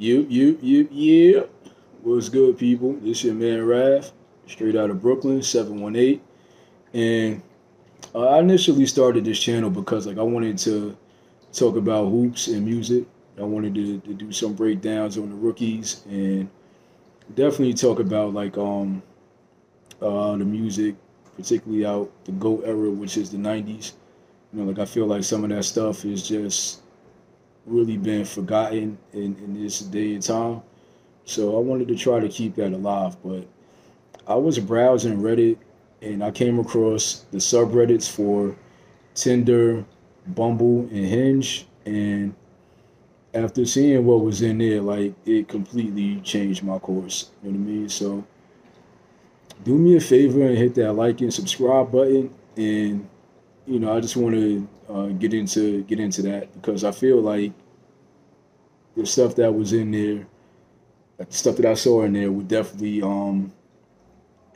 Yeah. What's good, people? This your man Rav, straight out of Brooklyn, 718. And I initially started this channel because I wanted to talk about hoops and music. I wanted to do some breakdowns on the rookies and definitely talk about the music, particularly out the GOAT era, which is the 90s. I feel like some of that stuff is just really been forgotten in this day and time. So I wanted to try to keep that alive. But I was browsing Reddit and I came across the subreddits for Tinder, Bumble, and Hinge. And after seeing what was in there, it completely changed my course. You know what I mean? So do me a favor and hit that like and subscribe button. And I just want to get into that because I feel like the stuff that was in there, like the stuff that I saw in there, would definitely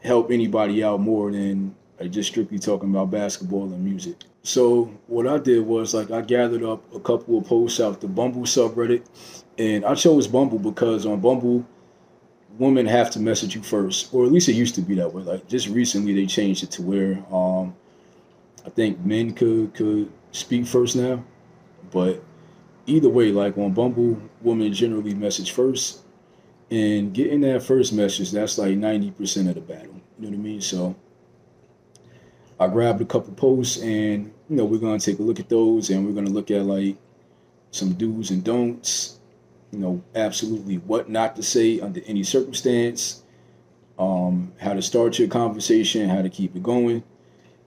help anybody out more than just strictly talking about basketball and music. So what I did was I gathered up a couple of posts out the Bumble subreddit, and I chose Bumble because on Bumble, women have to message you first, or at least it used to be that way. Like just recently, they changed it to where I think men could speak first now, but either way, like on Bumble, women generally message first, and getting that first message, that's like 90% of the battle. You know what I mean? So I grabbed a couple posts and, we're going to take a look at those and we're going to look at some do's and don'ts, absolutely what not to say under any circumstance, how to start your conversation, how to keep it going.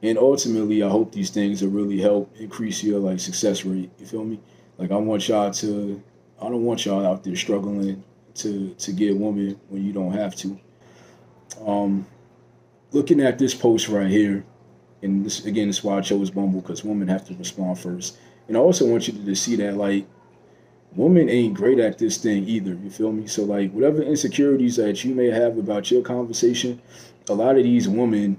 And ultimately, I hope these things will really help increase your success rate. You feel me? I don't want y'all out there struggling to get a woman when you don't have to. Um, Looking at this post right here, and this again is why I chose Bumble because women have to respond first. And I also want you to see that women ain't great at this thing either. You feel me? So whatever insecurities that you may have about your conversation, a lot of these women,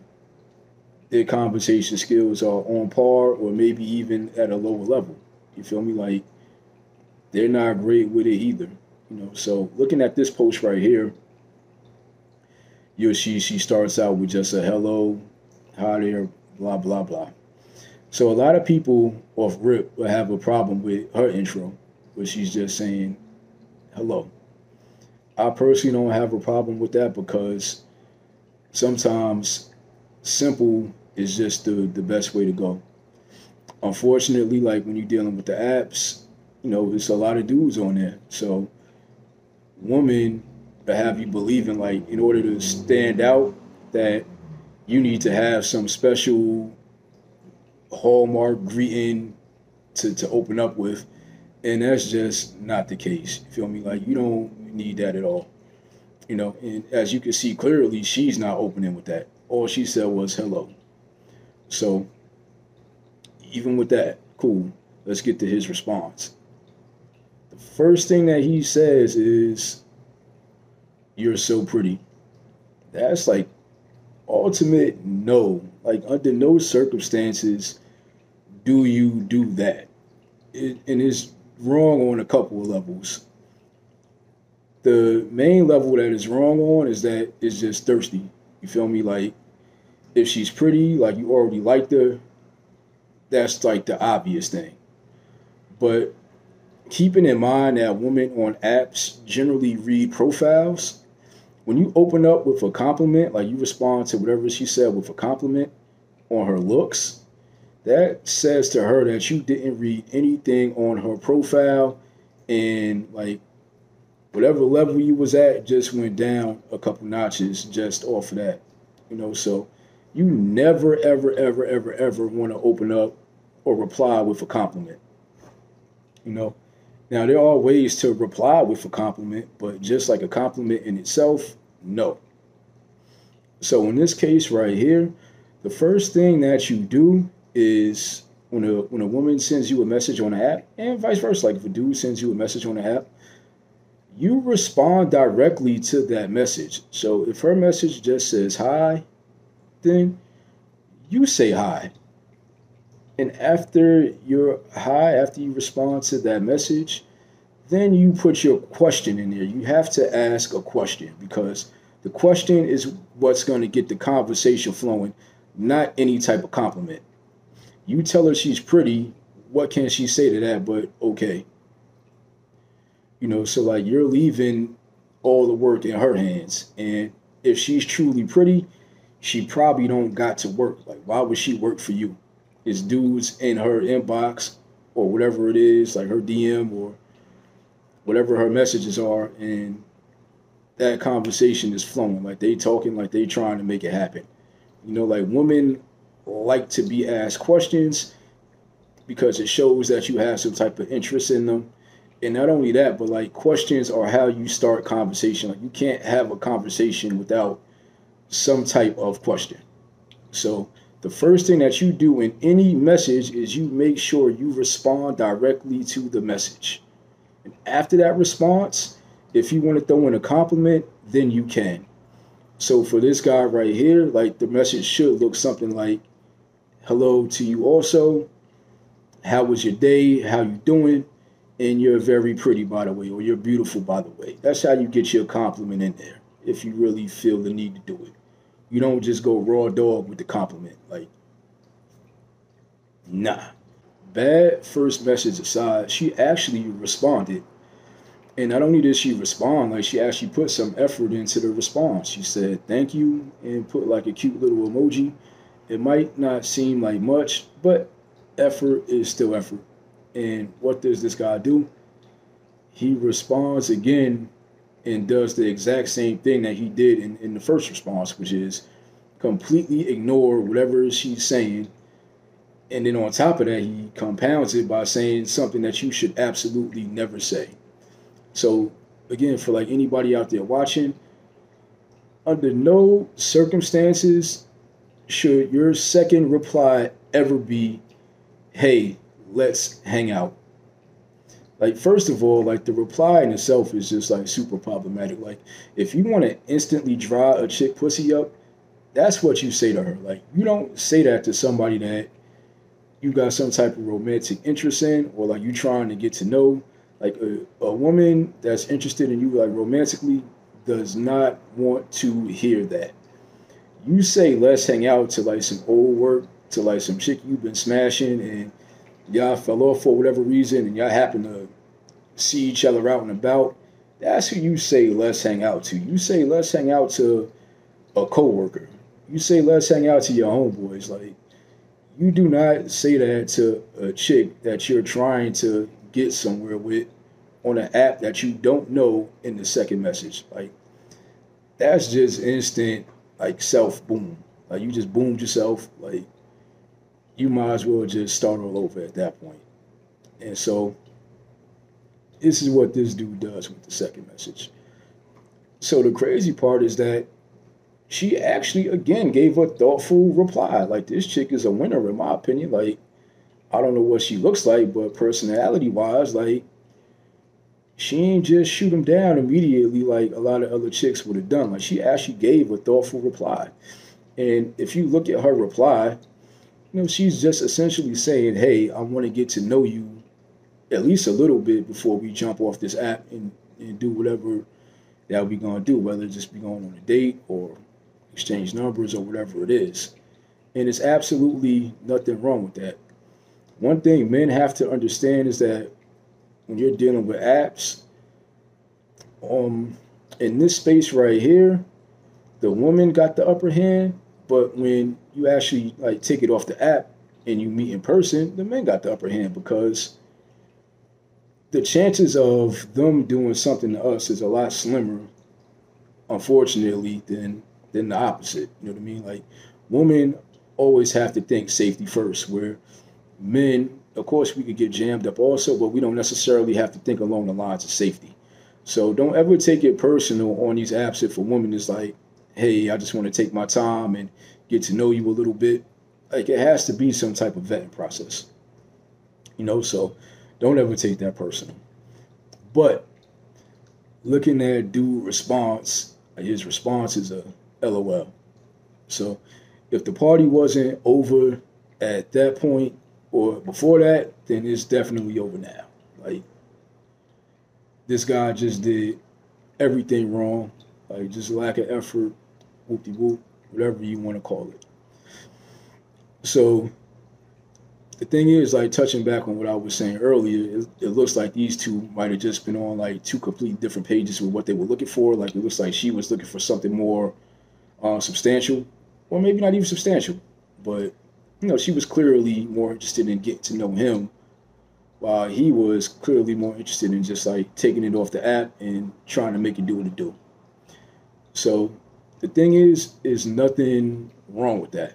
their conversation skills are on par or maybe even at a lower level. You feel me? They're not great with it either. So looking at this post right here, she starts out with just a hello, hi there, blah blah blah. So a lot of people off rip will have a problem with her intro, where she's just saying hello. I personally don't have a problem with that because sometimes simple is just the best way to go. Unfortunately, when you're dealing with the apps, it's a lot of dudes on there. So women to have you believing in order to stand out that you need to have some special hallmark greeting to open up with, and that's just not the case. You feel me? You don't need that at all. And as you can see clearly, she's not opening with that. All she said was hello. So even with that, cool. Let's get to his response. The first thing that he says is, "You're so pretty." That's ultimate no. Under no circumstances do you do that. And it's wrong on a couple of levels. The main level that is wrong on is that it's just thirsty. You feel me? If she's pretty, you already liked her, that's the obvious thing. But keeping in mind that women on apps generally read profiles, when you open up with a compliment, you respond to whatever she said with a compliment on her looks, that says to her that you didn't read anything on her profile, and whatever level you was at just went down a couple notches just off of that. So you never, ever, ever, ever, ever want to open up or reply with a compliment. Now there are ways to reply with a compliment, but just a compliment in itself, no. So in this case right here, the first thing that you do is when a woman sends you a message on the app, and vice versa, if a dude sends you a message on the app, you respond directly to that message. So if her message just says hi, then you say hi. And after you respond to that message, then you put your question in there. You have to ask a question because the question is what's going to get the conversation flowing, not any type of compliment. You tell her she's pretty, what can she say to that but okay? So like you're leaving all the work in her hands. And if she's truly pretty, she probably don't got to work. Like why would she work for you? It's dudes in her inbox or whatever it is, like her DM or whatever her messages are, and that conversation is flowing. Like they talking, like they trying to make it happen. Like women like to be asked questions because it shows that you have some type of interest in them. And not only that, but like questions are how you start conversation. Like you can't have a conversation without some type of question. So the first thing that you do in any message is you make sure you respond directly to the message. And after that response, if you want to throw in a compliment, then you can. So for this guy right here, like the message should look something like, hello to you also. How was your day? How you doing? And you're very pretty, by the way, or you're beautiful, by the way. That's how you get your compliment in there, if you really feel the need to do it. You don't just go raw dog with the compliment. Like, nah. Bad first message aside, she actually responded. And not only did she respond, like she actually put some effort into the response. She said, thank you, and put like a cute little emoji. It might not seem like much, but effort is still effort. And what does this guy do? He responds again and does the exact same thing that he did in the first response, which is completely ignore whatever she's saying. And then on top of that, he compounds it by saying something that you should absolutely never say. So again, for like anybody out there watching, under no circumstances should your second reply ever be, hey, let's hang out. Like, first of all, like the reply in itself is just like super problematic. Like, if you want to instantly dry a chick pussy up, that's what you say to her. Like, you don't say that to somebody that you got some type of romantic interest in, or like you trying to get to know. Like a woman that's interested in you like romantically does not want to hear that. You say let's hang out to like some old work, to like some chick you've been smashing and y'all fell off for whatever reason and y'all happen to see each other out and about. That's who you say let's hang out to. You say let's hang out to a coworker. You say let's hang out to your homeboys. Like, you do not say that to a chick that you're trying to get somewhere with on an app that you don't know in the second message. Like, that's just instant, like, self boom. Like, you just boomed yourself. Like, you might as well just start all over at that point. And so, this is what this dude does with the second message. So the crazy part is that she actually, again, gave a thoughtful reply. Like, this chick is a winner, in my opinion. Like, I don't know what she looks like, but personality-wise, like, she ain't just shoot him down immediately like a lot of other chicks would have done. Like, she actually gave a thoughtful reply. And if you look at her reply, she's just essentially saying, hey, I want to get to know you at least a little bit before we jump off this app and do whatever that we going to do, whether it just be going on a date or exchange numbers or whatever it is. And there's absolutely nothing wrong with that. One thing men have to understand is that when you're dealing with apps, in this space right here, the woman got the upper hand, but when you actually like take it off the app and you meet in person, the men got the upper hand because the chances of them doing something to us is a lot slimmer, unfortunately, than the opposite. You know what I mean? Like, women always have to think safety first, where men, of course, we could get jammed up also, but we don't necessarily have to think along the lines of safety. So don't ever take it personal on these apps if a woman is like, hey, I just want to take my time and get to know you a little bit. Like, it has to be some type of vetting process. So don't ever take that personal. But looking at dude response, his response is a LOL. So if the party wasn't over at that point or before that, then it's definitely over now. Like, this guy just did everything wrong, like just lack of effort, whoop de whoop, whatever you want to call it. So the thing is, like touching back on what I was saying earlier, it looks like these two might have just been on like two completely different pages with what they were looking for. Like it looks like she was looking for something more substantial, or maybe not even substantial, but she was clearly more interested in getting to know him, while he was clearly more interested in just like taking it off the app and trying to make it do what it do. So the thing is nothing wrong with that.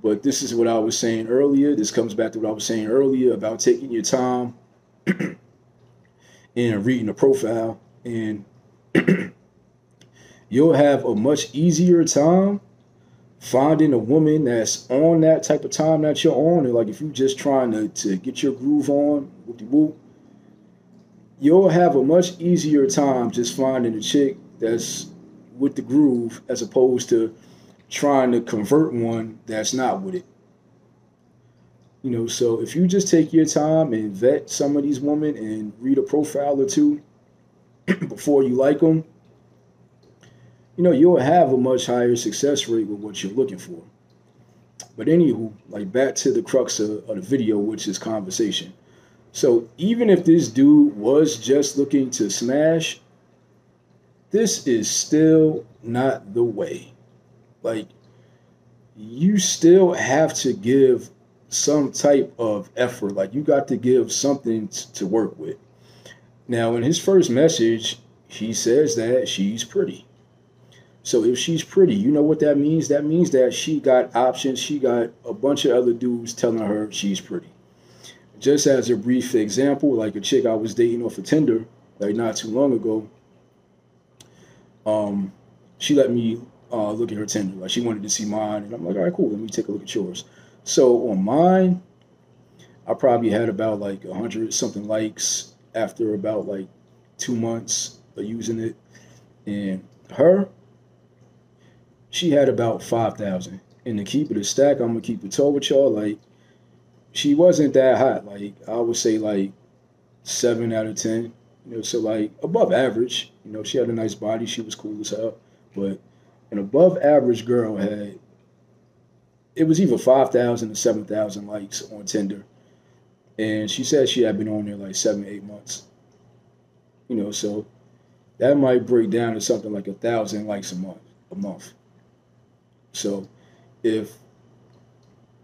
But this is what I was saying earlier. This comes back to what I was saying earlier about taking your time and reading the profile. And you'll have a much easier time finding a woman that's on that type of time that you're on. And like if you're just trying to get your groove on, whoop-de-whoop, you'll have a much easier time just finding a chick that's with the groove as opposed to trying to convert one that's not with it. So if you just take your time and vet some of these women and read a profile or two before you like them, you'll have a much higher success rate with what you're looking for. But anywho, like back to the crux of the video, which is conversation. So even if this dude was just looking to smash, this is still not the way. Like, you still have to give some type of effort. Like, you got to give something to work with. Now, in his first message, he says that she's pretty. So if she's pretty, you know what that means? That means that she got options. She got a bunch of other dudes telling her she's pretty. Just as a brief example, like a chick I was dating off of Tinder, like not too long ago, she let me look at her Tinder. Like she wanted to see mine, and I'm like, all right, cool. Let me take a look at yours. So on mine, I probably had about like 100 something likes after about like 2 months of using it, and her, she had about 5,000. And to keep it a stack, I'm gonna keep it tall with y'all. Like she wasn't that hot. Like I would say like 7 out of 10. So like above average. She had a nice body. She was cool as hell. But an above average girl had, it was either 5,000 or 7,000 likes on Tinder. And she said she had been on there like 7, 8 months. So that might break down to something like 1,000 likes a month. So if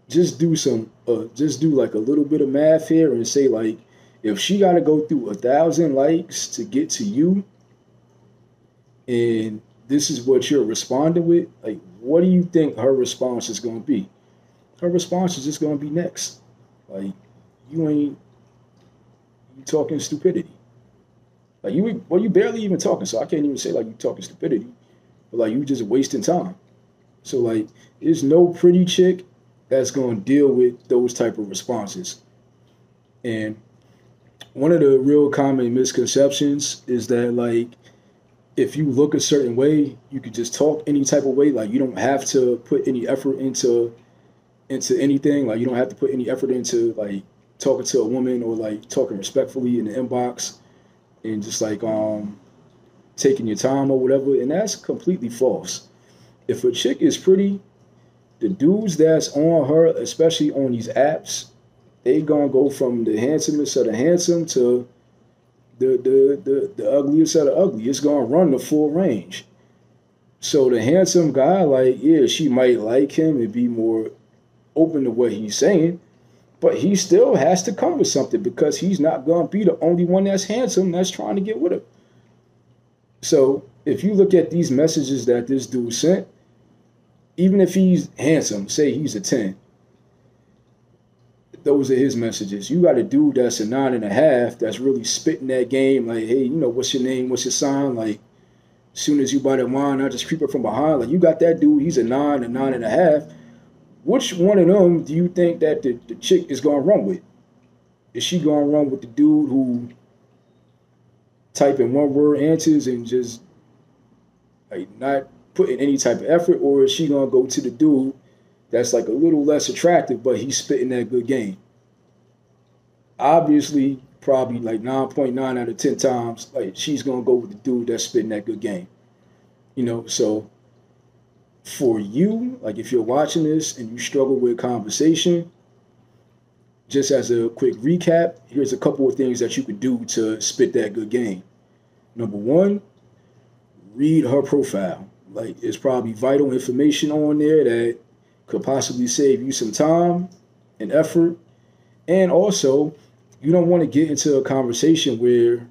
just do like a little bit of math here and say like, if she got to go through 1,000 likes to get to you, and this is what you're responding with, like, what do you think her response is going to be? Her response is just going to be next. Like, you talking stupidity. Like, you barely even talking, so I can't even say, like, you talking stupidity. But, like, you just wasting time. So, like, there's no pretty chick that's going to deal with those type of responses. And one of the real common misconceptions is that, like, if you look a certain way, you could just talk any type of way. Like, you don't have to put any effort into anything. Like, you don't have to put any effort into, like, talking to a woman or, like, talking respectfully in the inbox and just, like, taking your time or whatever. And that's completely false. If a chick is pretty, the dudes that's on her, especially on these apps, they gonna go from the handsomest of the handsome to the ugliest of the ugly. It's gonna run the full range. So the handsome guy, like, yeah, she might like him and be more open to what he's saying, but he still has to come with something because he's not gonna be the only one that's handsome that's trying to get with her. So if you look at these messages that this dude sent, even if he's handsome, say he's a 10, those are his messages. You got a dude that's a 9.5 that's really spitting that game. Like, hey, what's your name? What's your sign? Like, as soon as you buy that wine, I just creep up from behind. Like, you got that dude. He's a 9, a 9.5. Which one of them do you think that the chick is going to run with? Is she going to run with the dude who type in one word answers and just like not putting any type of effort, or is she going to go to the dude that's like a little less attractive, but he's spitting that good game? Obviously, probably like 9.9 out of 10 times, like she's gonna go with the dude that's spitting that good game. So for you, like if you're watching this and you struggle with conversation, just as a quick recap, here's a couple of things that you could do to spit that good game. Number one, read her profile. Like it's probably vital information on there that could possibly save you some time and effort. And also, you don't want to get into a conversation where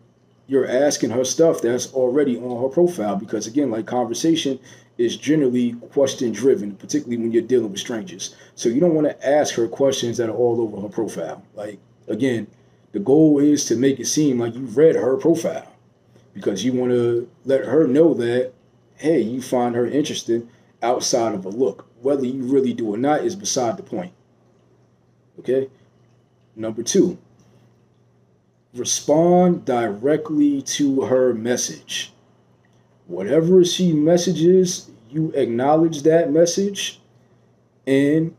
you're asking her stuff that's already on her profile because again, like conversation is generally question driven, particularly when you're dealing with strangers. So you don't want to ask her questions that are all over her profile. Like again, the goal is to make it seem like you've read her profile because you want to let her know that, hey, you find her interesting outside of a look. Whether you really do or not is beside the point. Okay? Number two, respond directly to her message. Whatever she messages, you acknowledge that message. And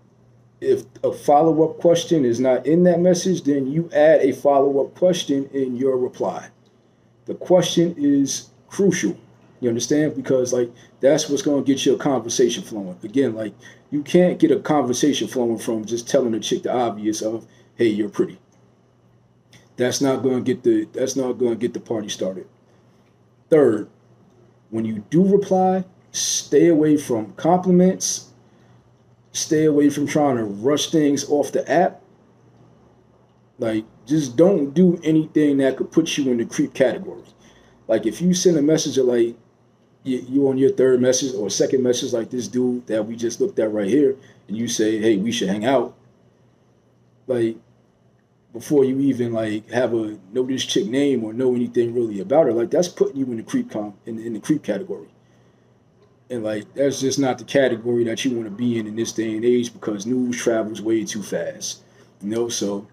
if a follow-up question is not in that message, then you add a follow-up question in your reply. The question is crucial. You understand? Because like that's what's going to get your conversation flowing. Again, like you can't get a conversation flowing from just telling a chick the obvious of, "Hey, you're pretty." That's not going to get the party started. Third, when you do reply, stay away from compliments. Stay away from trying to rush things off the app. Like, just don't do anything that could put you in the creep category. Like, if you send a message of like, you on your third message or second message, like this dude that we just looked at right here, and you say, hey, we should hang out. Like, before you even like have a know this chick name or know anything really about her, like that's putting you in the in the creep category. And like that's just not the category that you want to be in this day and age because news travels way too fast. So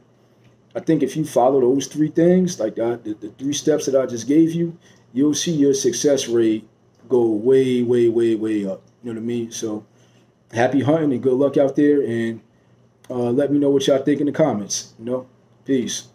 I think if you follow those three things, like the three steps that I just gave you, you'll see your success rate go way, way, way, way up. You know what I mean? So happy hunting and good luck out there. And let me know what y'all think in the comments. Peace.